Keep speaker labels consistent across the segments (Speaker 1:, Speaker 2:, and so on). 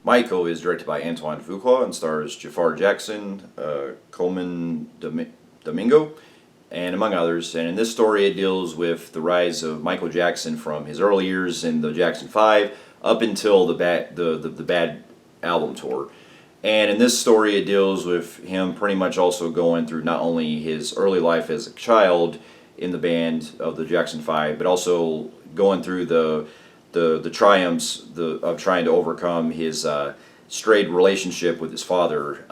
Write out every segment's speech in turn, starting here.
Speaker 1: Michael is directed by Antoine Fuqua and stars Jafar Jackson, Coleman Domingo, and among others. And in this story, it deals with the rise of Michael Jackson from his early years in the Jackson 5 up until the Bad album tour. And in this story, it deals with him pretty much also going through not only his early life as a child in the band of the Jackson 5, but also going through the triumphs of trying to overcome his strained relationship with his father,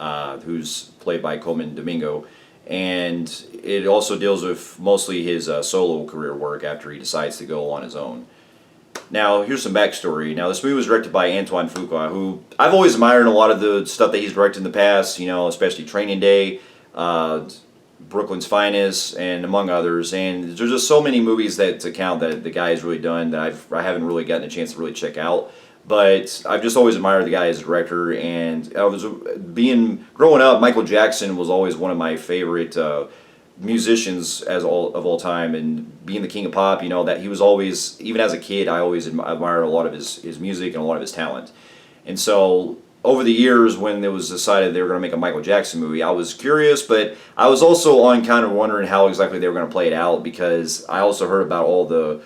Speaker 1: who's played by Coleman Domingo. And it also deals with mostly his solo career work after he decides to go on his own. Now, here's some backstory. Now, this movie was directed by Antoine Fuqua, who I've always admired a lot of the stuff that he's directed in the past, especially Training Day, Brooklyn's Finest, and among others. And there's just so many movies that to count that the guy has really done that I haven't really gotten a chance to really check out. But I've just always admired the guy as a director, and growing up, Michael Jackson was always one of my favorite musicians of all time, and being the king of pop, that he was always, even as a kid, I always admired a lot of his music and a lot of his talent. And so over the years, when it was decided they were going to make a Michael Jackson movie, I was curious, but I was also kind of wondering how exactly they were going to play it out, because I also heard about all the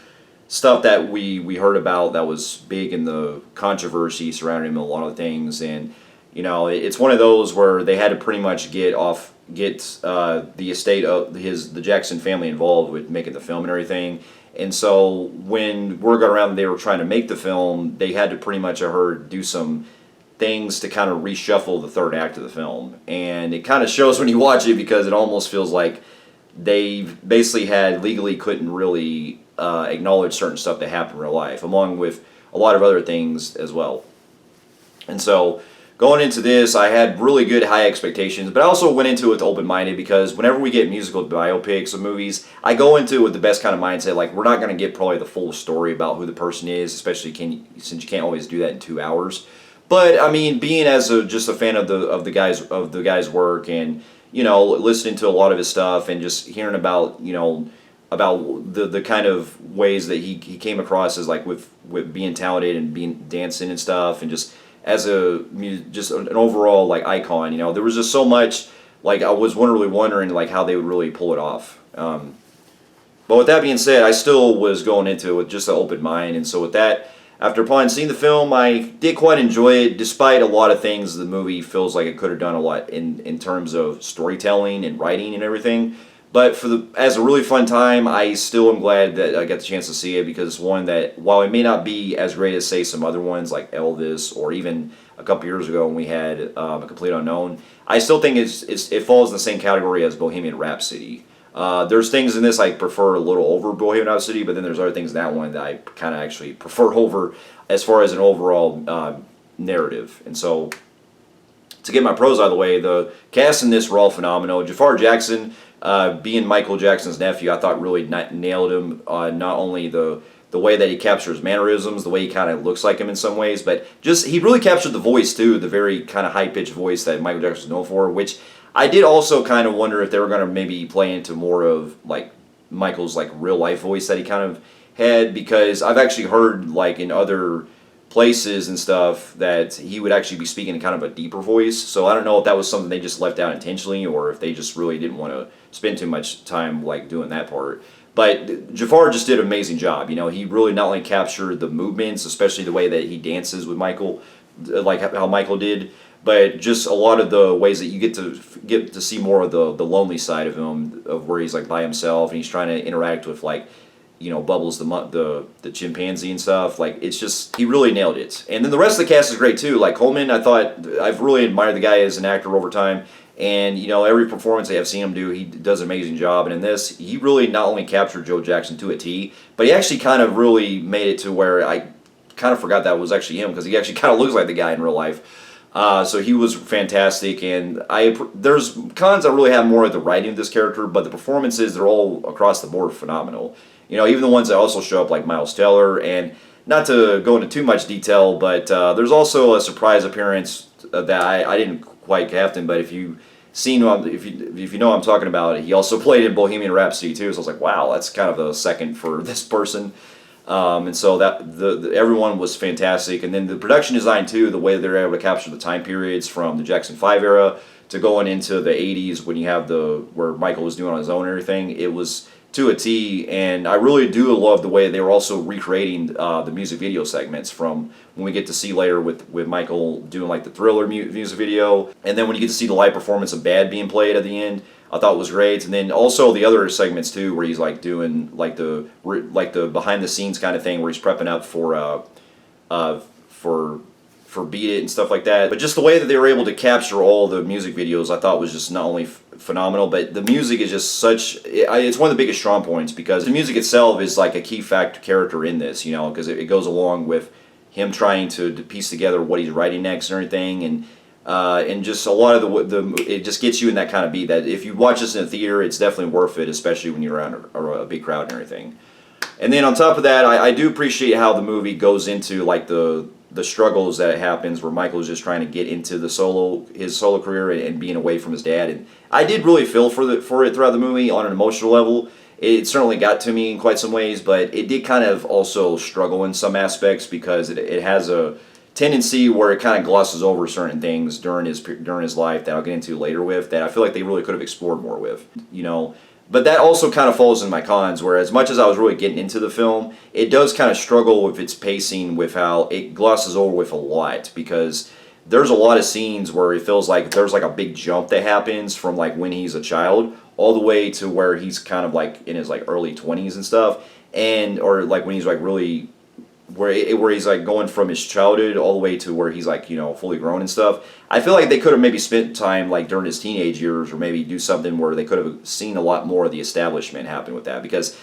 Speaker 1: stuff that we heard about that was big in the controversy surrounding him, a lot of things. And it's one of those where they had to pretty much get the estate of the Jackson family involved with making the film and everything. And so when word got around they were trying to make the film, they had to pretty much, I heard, do some things to kind of reshuffle the third act of the film. And it kind of shows when you watch it, because it almost feels like they basically legally couldn't really acknowledge certain stuff that happened in real life, along with a lot of other things as well. And so going into this, I had really good high expectations, but I also went into it open-minded, because whenever we get musical biopics of movies, I go into it with the best kind of mindset. Like, we're not going to get probably the full story about who the person is, especially since you can't always do that in 2 hours. But I mean, being as just a fan of the guy's work, and listening to a lot of his stuff, and just hearing about the kind of ways that he came across as, like, with being talented and being dancing and stuff, and just as just an overall, like, icon. There was just so much, like, I was really wondering, like, how they would really pull it off. But with that being said, I still was going into it with just an open mind, and so with that, after upon seeing the film, I did quite enjoy it, despite a lot of things the movie feels like it could have done a lot in terms of storytelling and writing and everything. But as a really fun time, I still am glad that I got the chance to see it, because it's one that, while it may not be as great as, say, some other ones like Elvis, or even a couple years ago when we had A Complete Unknown, I still think it falls in the same category as Bohemian Rhapsody. There's things in this I prefer a little over Bohemian Rhapsody, but then there's other things in that one that I kind of actually prefer over as far as an overall narrative. And so, to get my pros out of the way, the cast in this were all phenomenal. Jafar Jackson, being Michael Jackson's nephew, I thought really nailed him. Not only the way that he captures mannerisms, the way he kind of looks like him in some ways, but just he really captured the voice too, the very kind of high-pitched voice that Michael Jackson was known for, which I did also kind of wonder if they were going to maybe play into more of, like, Michael's, like, real-life voice that he kind of had, because I've actually heard, like, in other places and stuff that he would actually be speaking in kind of a deeper voice. So I don't know if that was something they just left out intentionally, or if they just really didn't want to spend too much time, like, doing that part. But Jafar just did an amazing job. He really not only captured the movements, especially the way that he dances with Michael, like how Michael did, but just a lot of the ways that you get to see more of the lonely side of him, of where he's, like, by himself and he's trying to interact with, like, Bubbles the chimpanzee and stuff. Like, it's just, he really nailed it. And then the rest of the cast is great too. Like Coleman, I've really admired the guy as an actor over time. And, every performance I have seen him do, he does an amazing job. And in this, he really not only captured Joe Jackson to a T, but he actually kind of really made it to where I kind of forgot that was actually him, because he actually kind of looks like the guy in real life. So he was fantastic, and there's cons I really have more at the writing of this character, but the performances, they're all across the board phenomenal. Even the ones that also show up, like Miles Teller, and not to go into too much detail, but there's also a surprise appearance that I didn't quite captain, but if you know what I'm talking about, he also played in Bohemian Rhapsody too, so I was like, wow, that's kind of a second for this person. And so that everyone was fantastic, and then the production design too, the way that they're able to capture the time periods from the Jackson 5 era to going into the 80s when you have the where Michael was doing on his own and everything, it was to a T. And I really do love the way they were also recreating the music video segments from when we get to see later with Michael doing like the Thriller music video, and then when you get to see the live performance of Bad being played at the end. I thought it was great, and then also the other segments too, where he's like doing like the behind the scenes kind of thing, where he's prepping up for Beat It and stuff like that. But just the way that they were able to capture all the music videos, I thought was just not only phenomenal, but the music is just such. It's one of the biggest strong points because the music itself is like a key character in this, you know, because it goes along with him trying to piece together what he's writing next and everything, and just a lot of it just gets you in that kind of beat that if you watch this in a theater, it's definitely worth it, especially when you're around a big crowd and everything. And then on top of that, I do appreciate how the movie goes into like the struggles that happens where Michael is just trying to get into his solo career and being away from his dad. And I did really feel for it throughout the movie on an emotional level. It certainly got to me in quite some ways, but it did kind of also struggle in some aspects because it has a tendency where it kind of glosses over certain things during his life that I'll get into later with that I feel like they really could have explored more with, you know. But that also kind of falls in my cons, where as much as I was really getting into the film, it does kind of struggle with its pacing, with how it glosses over with a lot, because there's a lot of scenes where it feels like there's like a big jump that happens from like when he's a child all the way to where he's kind of like in his like early 20s and stuff, and or like when he's like really where he's like going from his childhood all the way to where he's like, you know, fully grown and stuff. I feel like they could have maybe spent time like during his teenage years, or maybe do something where they could have seen a lot more of the establishment happen with that, because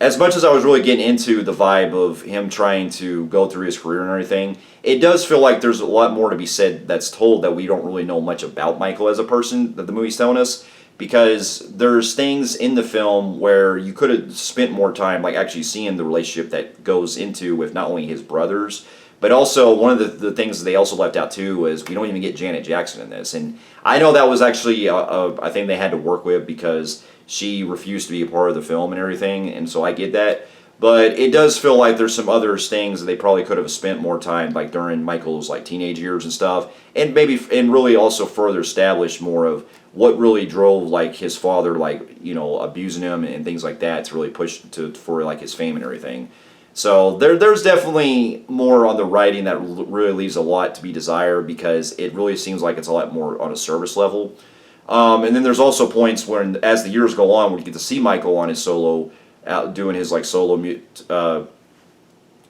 Speaker 1: as much as I was really getting into the vibe of him trying to go through his career and everything, it does feel like there's a lot more to be said that's told that we don't really know much about Michael as a person that the movie's telling us, because there's things in the film where you could have spent more time like actually seeing the relationship that goes into with not only his brothers, but also one of the things that they also left out too is we don't even get Janet Jackson in this. And I know that was actually a thing they had to work with because she refused to be a part of the film and everything, and so I get that. But it does feel like there's some other things that they probably could have spent more time like during Michael's like teenage years and stuff, and really also further establish more of what really drove like his father, like, you know, abusing him and things like that to really push for like his fame and everything. So there's definitely more on the writing that really leaves a lot to be desired, because it really seems like it's a lot more on a service level. And then there's also points when, as the years go on, where you get to see Michael on his solo, out doing his like solo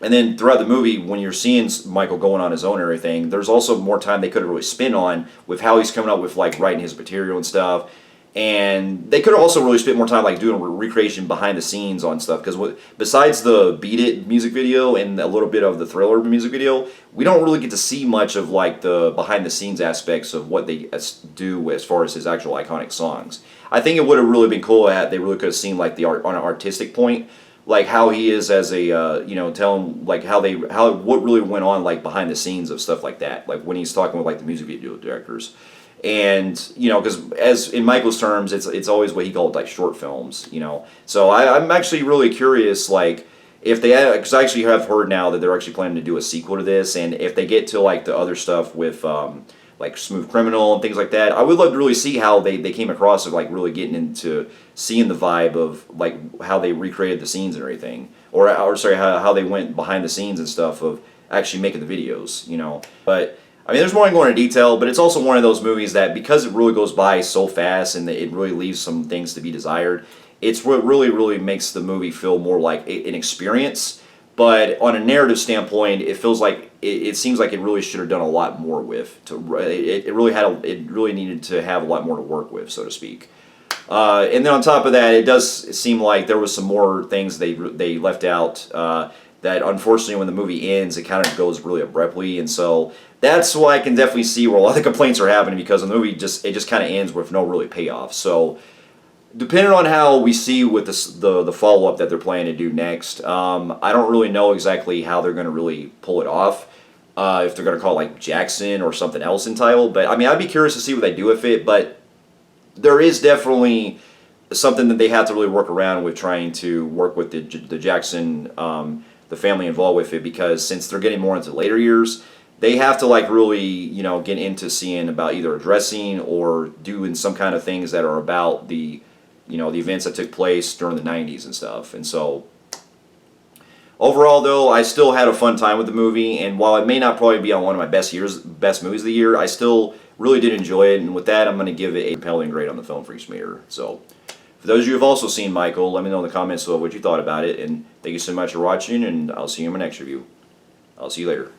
Speaker 1: and then throughout the movie, when you're seeing Michael going on his own and everything, there's also more time they could have really spent on with how he's coming up with like writing his material and stuff. And they could have also really spent more time like doing recreation behind the scenes on stuff, because besides the Beat It music video and a little bit of the Thriller music video, we don't really get to see much of like the behind the scenes aspects of what they do as far as his actual iconic songs. I think it would have really been cool that they really could have seen like the art on an artistic point, like how he is as a you know, telling like what really went on like behind the scenes of stuff like that, like when he's talking with like the music video directors. And you know, because as in Michael's terms, it's always what he called like short films, you know. So I'm actually really curious, like if they, because I actually have heard now that they're actually planning to do a sequel to this, and if they get to like the other stuff with like Smooth Criminal and things like that, I would love to really see how they came across of like really getting into seeing the vibe of like how they recreated the scenes and everything, or sorry, how they went behind the scenes and stuff of actually making the videos, you know. But I mean, there's more I can go into detail, but it's also one of those movies that, because it really goes by so fast and it really leaves some things to be desired, it's what really makes the movie feel more like an experience. But on a narrative standpoint, it feels like it seems like it really should have done a lot more with. It really needed to have a lot more to work with, so to speak. And then on top of that, it does seem like there was some more things they left out. That unfortunately, when the movie ends, it kind of goes really abruptly, and so that's why I can definitely see where a lot of the complaints are happening, because the movie just kind of ends with no really payoff. So depending on how we see with the follow-up that they're planning to do next, I don't really know exactly how they're going to really pull it off. If they're going to call it like Jackson or something else in title, but I mean, I'd be curious to see what they do with it. But there is definitely something that they have to really work around with, trying to work with the Jackson the family involved with it, because since they're getting more into later years, they have to like really, you know, get into seeing about either addressing or doing some kind of things that are about the, you know, the events that took place during the 90s and stuff. And so overall, though, I still had a fun time with the movie, and while it may not probably be on one of my best movies of the year, I still really did enjoy it, and with that, I'm going to give it a compelling grade on the Film Freaks meter. So, for those of you who have also seen Michael, let me know in the comments below what you thought about it, and thank you so much for watching, and I'll see you in my next review. I'll see you later.